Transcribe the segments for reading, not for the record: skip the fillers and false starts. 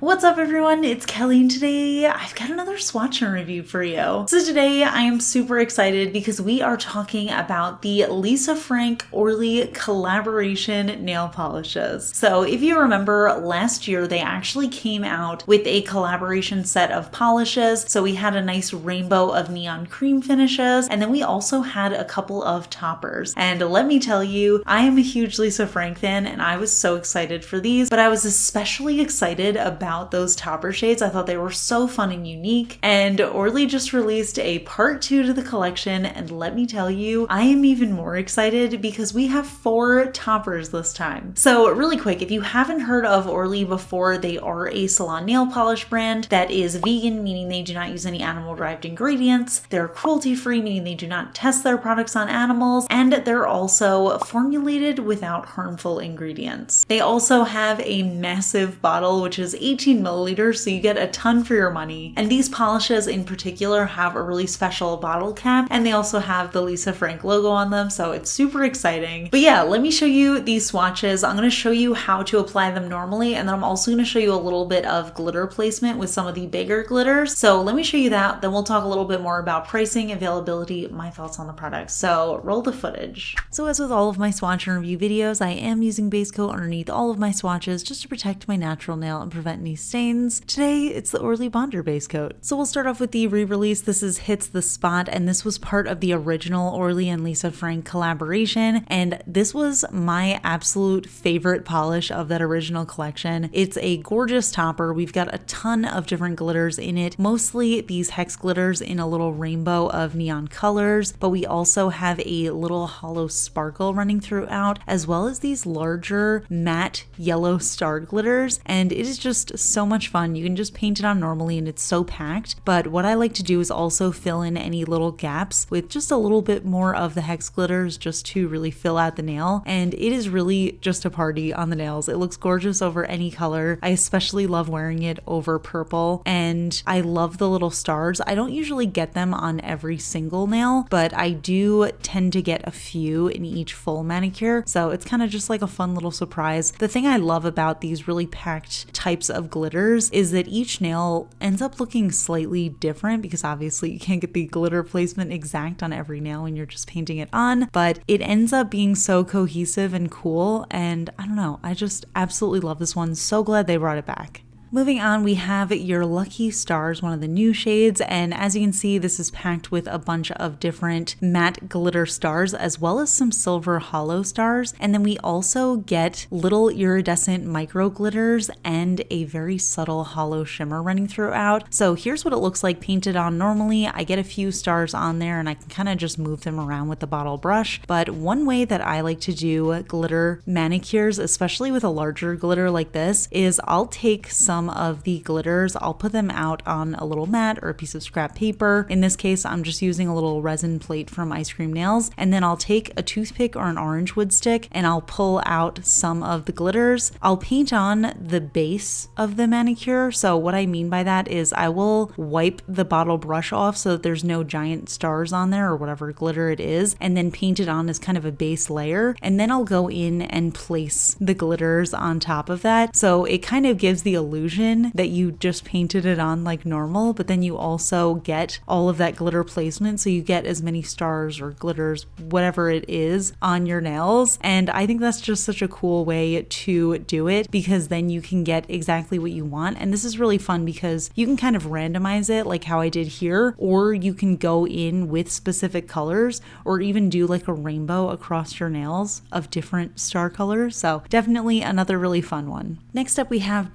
What's up everyone, it's Kelly and today I've got another swatch and review for you. So today I am super excited because we are talking about the Lisa Frank Orly collaboration nail polishes. So if you remember last year they actually came out with a collaboration set of polishes. So we had a nice rainbow of neon cream finishes and then we also had a couple of toppers. And let me tell you, I am a huge Lisa Frank fan and I was so excited for these, but I was especially excited about those topper shades. I thought they were so fun and unique, and Orly just released a part 2 to the collection, and let me tell you, I am even more excited because we have 4 toppers this time. So really quick, if you haven't heard of Orly before, they are a salon nail polish brand that is vegan, meaning they do not use any animal-derived ingredients. They're cruelty-free, meaning they do not test their products on animals, and they're also formulated without harmful ingredients. They also have a massive bottle, which is 18 milliliters, so you get a ton for your money. And these polishes in particular have a really special bottle cap, and they also have the Lisa Frank logo on them, so it's super exciting. But yeah, let me show you these swatches. I'm going to show you how to apply them normally, and then I'm also going to show you a little bit of glitter placement with some of the bigger glitters. So let me show you that, then we'll talk a little bit more about pricing, availability, my thoughts on the product. So roll the footage. So as with all of my swatch and review videos, I am using base coat underneath all of my swatches just to protect my natural nail and prevent any stains. Today, it's the Orly Bonder base coat. So we'll start off with the re-release. This is Hits the Spot, and this was part of the original Orly and Lisa Frank collaboration, and this was my absolute favorite polish of that original collection. It's a gorgeous topper. We've got a ton of different glitters in it, mostly these hex glitters in a little rainbow of neon colors, but we also have a little hollow sparkle running throughout, as well as these larger matte yellow star glitters, and it is just so much fun. You can just paint it on normally and it's so packed, but what I like to do is also fill in any little gaps with just a little bit more of the hex glitters just to really fill out the nail, and it is really just a party on the nails. It looks gorgeous over any color. I especially love wearing it over purple, and I love the little stars. I don't usually get them on every single nail, but I do tend to get a few in each full manicure, so it's kind of just like a fun little surprise. The thing I love about these really packed types of glitters is that each nail ends up looking slightly different, because obviously you can't get the glitter placement exact on every nail when you're just painting it on, but it ends up being so cohesive and cool, and I don't know, I just absolutely love this one. So glad they brought it back. Moving on, we have Your Lucky Stars, one of the new shades, and as you can see, this is packed with a bunch of different matte glitter stars as well as some silver hollow stars, and then we also get little iridescent micro glitters and a very subtle hollow shimmer running throughout. So here's what it looks like painted on normally. I get a few stars on there and I can kind of just move them around with the bottle brush, but one way that I like to do glitter manicures, especially with a larger glitter like this, is I'll take some of the glitters, I'll put them out on a little mat or a piece of scrap paper. In this case, I'm just using a little resin plate from Ice Cream Nails, and then I'll take a toothpick or an orange wood stick and I'll pull out some of the glitters. I'll paint on the base of the manicure. So what I mean by that is I will wipe the bottle brush off so that there's no giant stars on there or whatever glitter it is, and then paint it on as kind of a base layer, and then I'll go in and place the glitters on top of that. So it kind of gives the illusion that you just painted it on like normal, but then you also get all of that glitter placement, so you get as many stars or glitters, whatever it is, on your nails. And I think that's just such a cool way to do it, because then you can get exactly what you want. And this is really fun because you can kind of randomize it like how I did here, or you can go in with specific colors, or even do like a rainbow across your nails of different star colors. So definitely another really fun one. Next up, we have ...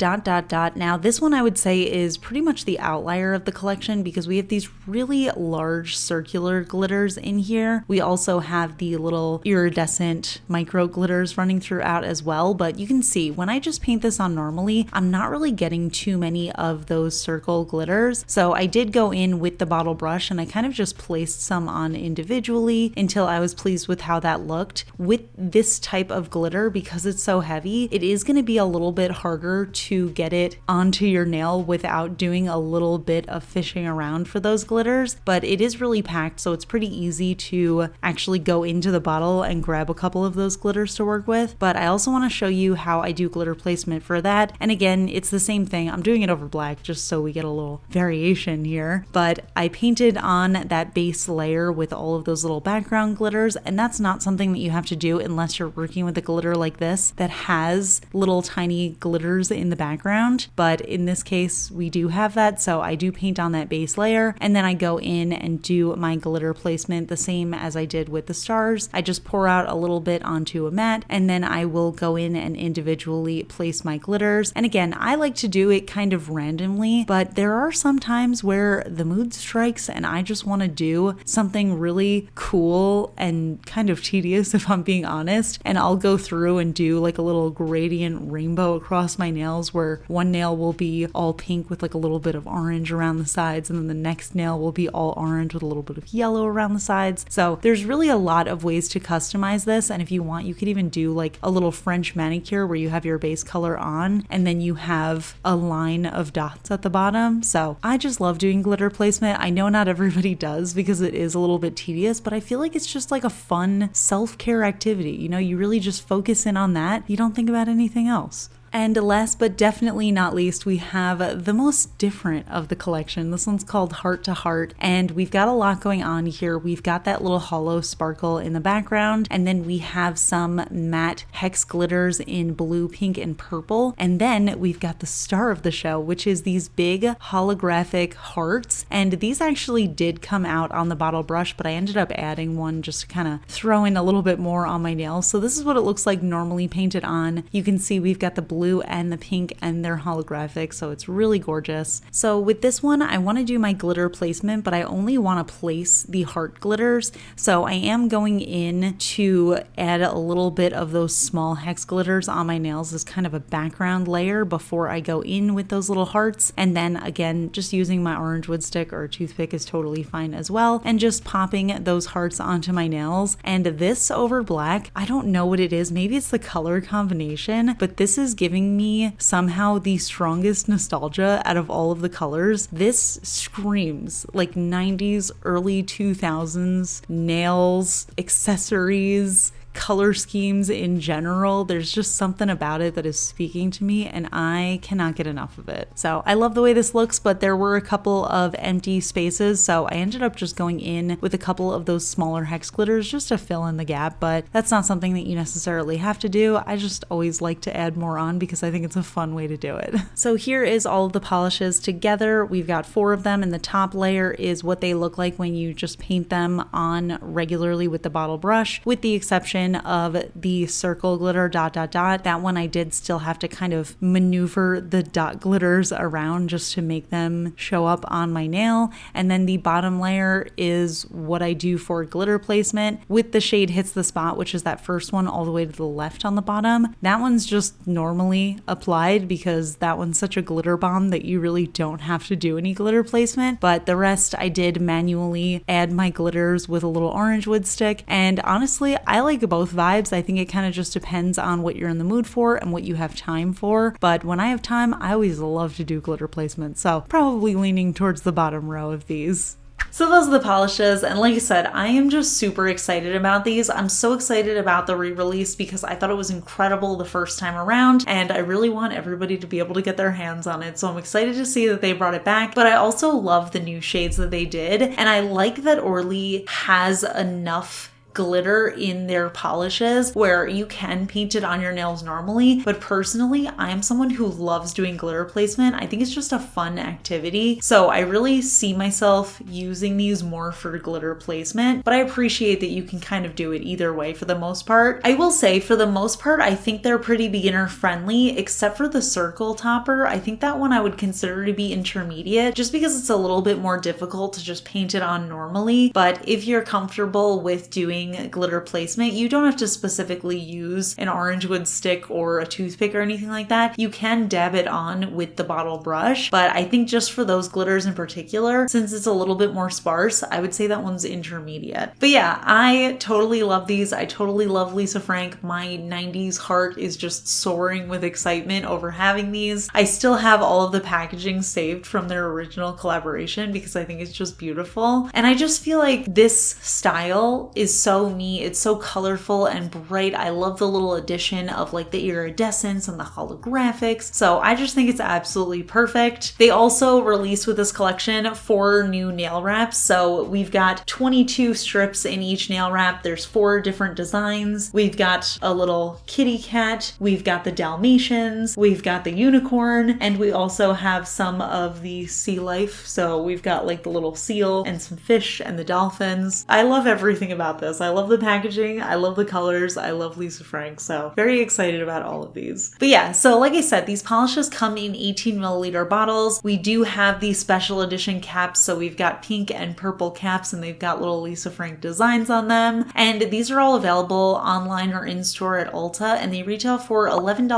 Now this one I would say is pretty much the outlier of the collection, because we have these really large circular glitters in here. We also have the little iridescent micro glitters running throughout as well, but you can see when I just paint this on normally, I'm not really getting too many of those circle glitters. So I did go in with the bottle brush and I kind of just placed some on individually until I was pleased with how that looked. With this type of glitter, because it's so heavy, it is going to be a little bit harder to get it it onto your nail without doing a little bit of fishing around for those glitters, but it is really packed, so it's pretty easy to actually go into the bottle and grab a couple of those glitters to work with. But I also want to show you how I do glitter placement for that. And again, it's the same thing. I'm doing it over black just so we get a little variation here, but I painted on that base layer with all of those little background glitters, and that's not something that you have to do unless you're working with a glitter like this that has little tiny glitters in the background. But in this case, we do have that, so I do paint on that base layer, and then I go in and do my glitter placement the same as I did with the stars. I just pour out a little bit onto a mat, and then I will go in and individually place my glitters. And again, I like to do it kind of randomly, but there are some times where the mood strikes and I just want to do something really cool and kind of tedious, if I'm being honest, and I'll go through and do like a little gradient rainbow across my nails where one nail will be all pink with like a little bit of orange around the sides, and then the next nail will be all orange with a little bit of yellow around the sides. So there's really a lot of ways to customize this, and if you want, you could even do like a little French manicure where you have your base color on and then you have a line of dots at the bottom. So I just love doing glitter placement. I know not everybody does because it is a little bit tedious, but I feel like it's just like a fun self-care activity. You know, you really just focus in on that. You don't think about anything else. And last but definitely not least, we have the most different of the collection. This one's called Heart to Heart, and we've got a lot going on here. We've got that little holo sparkle in the background, and then we have some matte hex glitters in blue, pink, and purple. And then we've got the star of the show, which is these big holographic hearts. And these actually did come out on the bottle brush, but I ended up adding one just to kind of throw in a little bit more on my nails. So this is what it looks like normally painted on. You can see we've got the blue and the pink, and they're holographic, so it's really gorgeous. So with this one, I want to do my glitter placement, but I only want to place the heart glitters. So I am going in to add a little bit of those small hex glitters on my nails as kind of a background layer before I go in with those little hearts. And then again, just using my orange wood stick or toothpick is totally fine as well, and just popping those hearts onto my nails. And this over black, I don't know what it is. Maybe it's the color combination, but this is giving me somehow the strongest nostalgia out of all of the colors. This screams like 90s, early 2000s nails, accessories, color schemes in general. There's just something about it that is speaking to me, and I cannot get enough of it. So I love the way this looks, but there were a couple of empty spaces, so I ended up just going in with a couple of those smaller hex glitters just to fill in the gap, but that's not something that you necessarily have to do. I just always like to add more on because I think it's a fun way to do it. So here is all of the polishes together. We've got 4 of them, and the top layer is what they look like when you just paint them on regularly with the bottle brush, with the exception of the circle glitter ... That one I did still have to kind of maneuver the dot glitters around just to make them show up on my nail. And then the bottom layer is what I do for glitter placement with the shade Hits the Spot, which is that first one all the way to the left on the bottom. That one's just normally applied because that one's such a glitter bomb that you really don't have to do any glitter placement. But the rest I did manually add my glitters with a little orange wood stick. And honestly, I like both vibes. I think it kind of just depends on what you're in the mood for and what you have time for. But when I have time, I always love to do glitter placement. So probably leaning towards the bottom row of these. So those are the polishes, and like I said, I am just super excited about these. I'm so excited about the re-release because I thought it was incredible the first time around, and I really want everybody to be able to get their hands on it. So I'm excited to see that they brought it back, but I also love the new shades that they did, and I like that Orly has enough glitter in their polishes where you can paint it on your nails normally. But personally, I'm someone who loves doing glitter placement. I think it's just a fun activity. So I really see myself using these more for glitter placement, but I appreciate that you can kind of do it either way for the most part. I will say for the most part, I think they're pretty beginner friendly, except for the circle topper. I think that one I would consider to be intermediate just because it's a little bit more difficult to just paint it on normally. But if you're comfortable with doing doing glitter placement, you don't have to specifically use an orange wood stick or a toothpick or anything like that. You can dab it on with the bottle brush, but I think just for those glitters in particular, since it's a little bit more sparse, I would say that one's intermediate. But yeah, I totally love these. I totally love Lisa Frank. My 90s heart is just soaring with excitement over having these. I still have all of the packaging saved from their original collaboration because I think it's just beautiful. And I just feel like this style is so me. It's so colorful and bright. I love the little addition of like the iridescence and the holographics. So I just think it's absolutely perfect. They also released with this collection 4 new nail wraps. So we've got 22 strips in each nail wrap. There's 4 different designs. We've got a little kitty cat. We've got the Dalmatians. We've got the unicorn. And we also have some of the sea life. So we've got like the little seal and some fish and the dolphins. I love everything about this. I love the packaging. I love the colors. I love Lisa Frank. So very excited about all of these. But yeah, so like I said, these polishes come in 18 milliliter bottles. We do have these special edition caps. So we've got pink and purple caps and they've got little Lisa Frank designs on them. And these are all available online or in store at Ulta and they retail for $11.99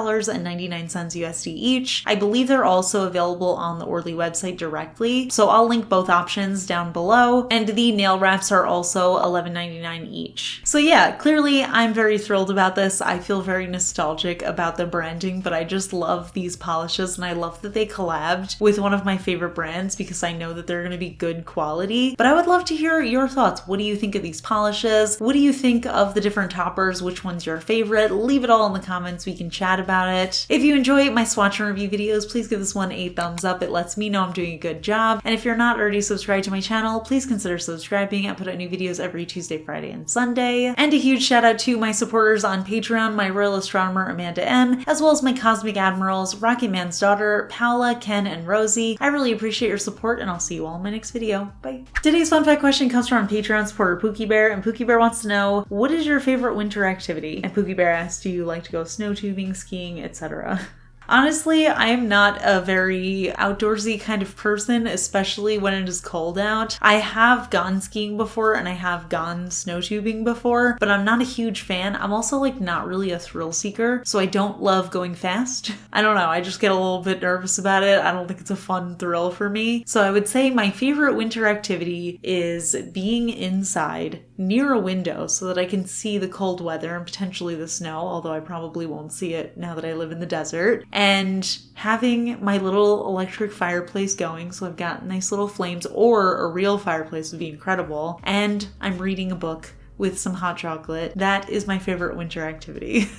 USD each. I believe they're also available on the Orly website directly. So I'll link both options down below. And the nail wraps are also $11.99 each. So yeah, clearly I'm very thrilled about this. I feel very nostalgic about the branding, but I just love these polishes and I love that they collabed with one of my favorite brands because I know that they're going to be good quality. But I would love to hear your thoughts. What do you think of these polishes? What do you think of the different toppers? Which one's your favorite? Leave it all in the comments. We can chat about it. If you enjoy my swatch and review videos, please give this one a thumbs up. It lets me know I'm doing a good job. And if you're not already subscribed to my channel, please consider subscribing. I put out new videos every Tuesday, Friday, and Sunday. And a huge shout out to my supporters on Patreon, my royal astronomer Amanda M, as well as my cosmic admirals Rocket Man's daughter, Paola, Ken, and Rosie. I really appreciate your support and I'll see you all in my next video. Bye. Today's fun fact question comes from Patreon supporter Pookie Bear, and Pookie Bear wants to know, what is your favorite winter activity? And Pookie Bear asks, do you like to go snow tubing, skiing, etc.? Honestly, I am not a very outdoorsy kind of person, especially when it is cold out. I have gone skiing before and I have gone snow tubing before, but I'm not a huge fan. I'm also like not really a thrill seeker, so I don't love going fast. I don't know, I just get a little bit nervous about it. I don't think it's a fun thrill for me. So I would say my favorite winter activity is being inside near a window so that I can see the cold weather and potentially the snow, although I probably won't see it now that I live in the desert. And having my little electric fireplace going, so I've got nice little flames, or a real fireplace would be incredible. And I'm reading a book with some hot chocolate. That is my favorite winter activity.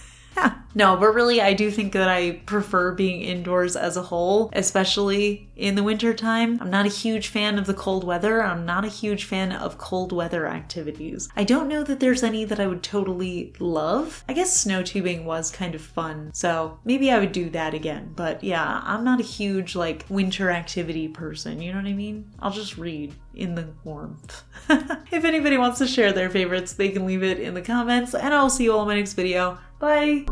No, but really I do think that I prefer being indoors as a whole, especially in the winter time. I'm not a huge fan of the cold weather. I'm not a huge fan of cold weather activities. I don't know that there's any that I would totally love. I guess snow tubing was kind of fun, so maybe I would do that again. But yeah, I'm not a huge like winter activity person, you know what I mean? I'll just read in the warmth. If anybody wants to share their favorites, they can leave it in the comments, and I'll see you all in my next video. Bye!